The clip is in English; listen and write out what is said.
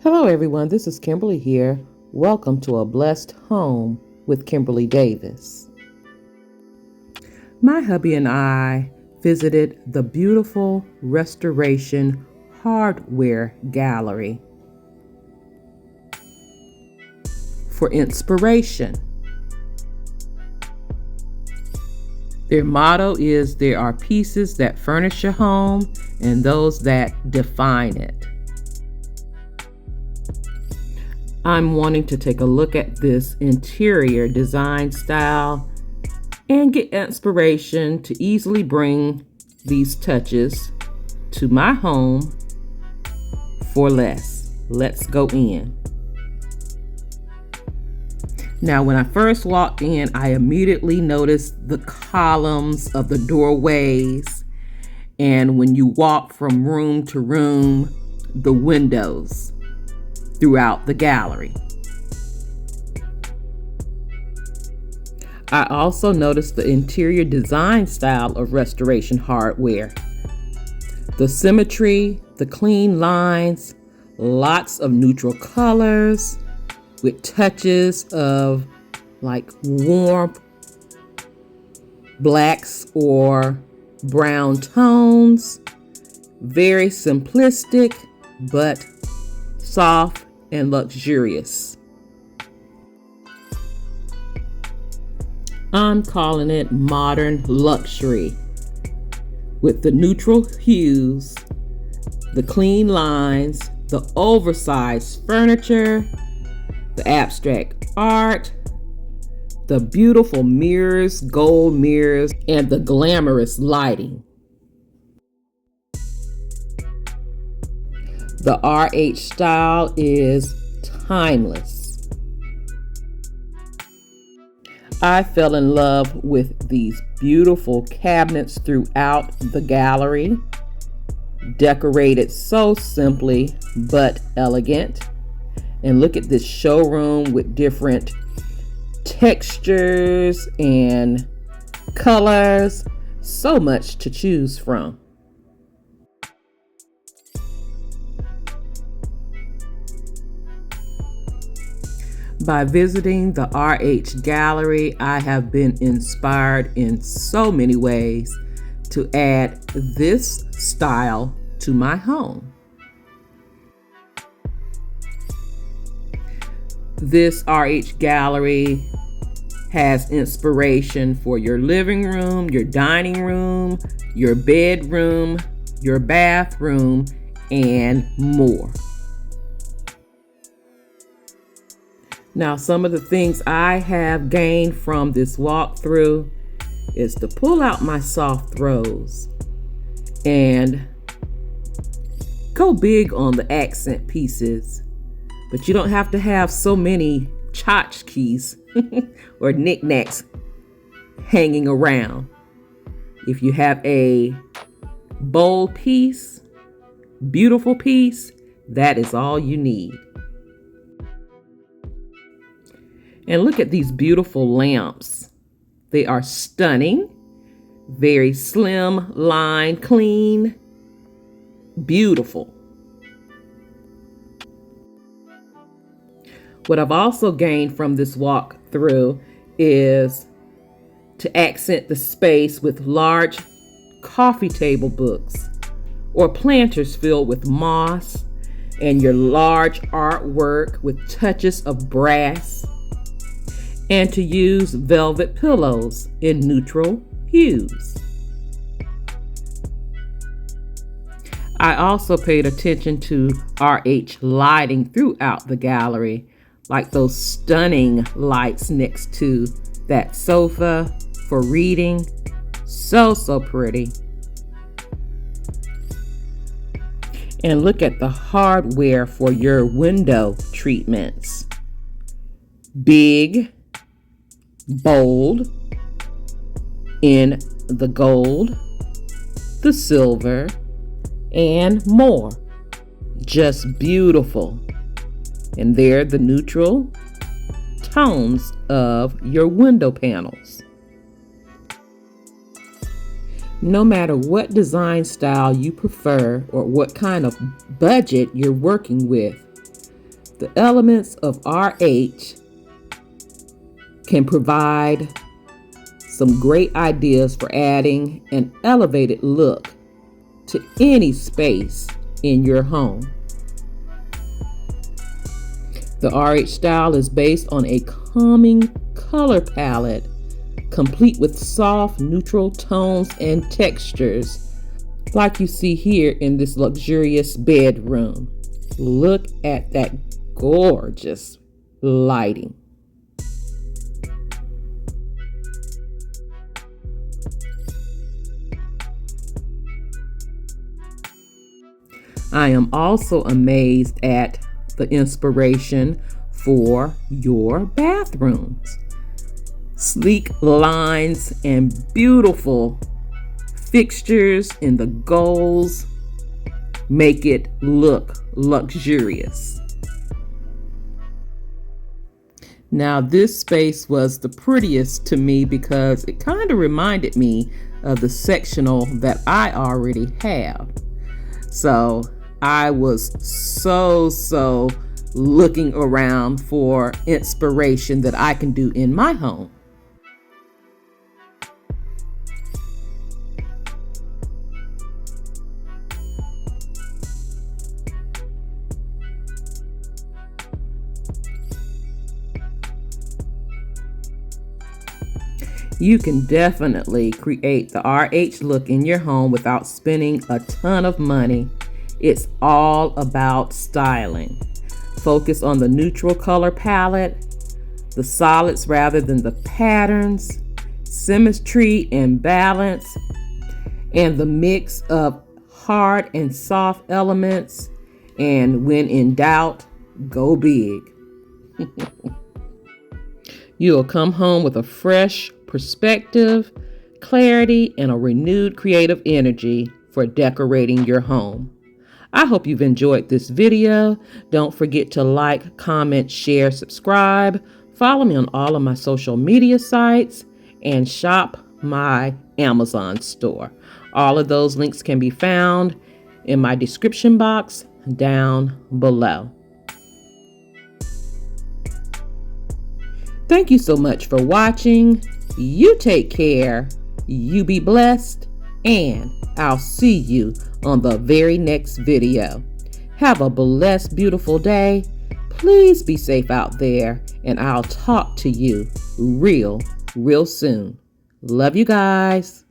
Hello everyone, this is Kimberly here. Welcome to A Blessed Home with Kimberly Davis. My hubby and I visited the beautiful Restoration Hardware Gallery for inspiration. Their motto is there are pieces that furnish your home and those that define it. I'm wanting to take a look at this interior design style and get inspiration to easily bring these touches to my home for less. Let's go in. Now, when I first walked in, I immediately noticed the columns of the doorways, and when you walk from room to room, the windows throughout the gallery. I also noticed the interior design style of Restoration Hardware. The symmetry, the clean lines, lots of neutral colors with touches of like warm blacks or brown tones. Very simplistic, but soft and luxurious. I'm calling it modern luxury with the neutral hues, the clean lines, the oversized furniture, the abstract art, the beautiful mirrors, gold mirrors, and the glamorous lighting. The RH style is timeless. I fell in love with these beautiful cabinets throughout the gallery, decorated so simply but elegant. And look at this showroom with different textures and colors, so much to choose from. By visiting the RH Gallery, I have been inspired in so many ways to add this style to my home. This RH Gallery has inspiration for your living room, your dining room, your bedroom, your bathroom, and more. Now, some of the things I have gained from this walkthrough is to pull out my soft throws and go big on the accent pieces, but you don't have to have so many tchotchkes or knickknacks hanging around. If you have a bold piece, beautiful piece, that is all you need. And look at these beautiful lamps. They are stunning, very slim line, clean, beautiful. What I've also gained from this walkthrough is to accent the space with large coffee table books or planters filled with moss and your large artwork with touches of brass, and to use velvet pillows in neutral hues. I also paid attention to RH lighting throughout the gallery, like those stunning lights next to that sofa for reading. So pretty. And look at the hardware for your window treatments. Big, bold, in the gold, the silver, and more. Just beautiful. And they're the neutral tones of your window panels. No matter what design style you prefer or what kind of budget you're working with, The elements of RH can provide some great ideas for adding an elevated look to any space in your home. The RH style is based on a calming color palette, complete with soft, neutral tones and textures, like you see here in this luxurious bedroom. Look at that gorgeous lighting. I am also amazed at the inspiration for your bathrooms. Sleek lines and beautiful fixtures in the golds make it look luxurious. Now, this space was the prettiest to me because it kind of reminded me of the sectional that I already have. So I was so looking around for inspiration that I can do in my home. You can definitely create the RH look in your home without spending a ton of money. It's all about styling. Focus on the neutral color palette, the solids rather than the patterns, symmetry and balance, and the mix of hard and soft elements. And when in doubt, go big. You'll come home with a fresh perspective, clarity, and a renewed creative energy for decorating your home. I hope you've enjoyed this video. Don't forget to like, comment, share, subscribe. Follow me on all of my social media sites and shop my Amazon store. All of those links can be found in my description box down below. Thank you so much for watching. You take care, you be blessed, and I'll see you on the very next video. Have a blessed, beautiful day. Please be safe out there, and I'll talk to you real soon. Love you guys.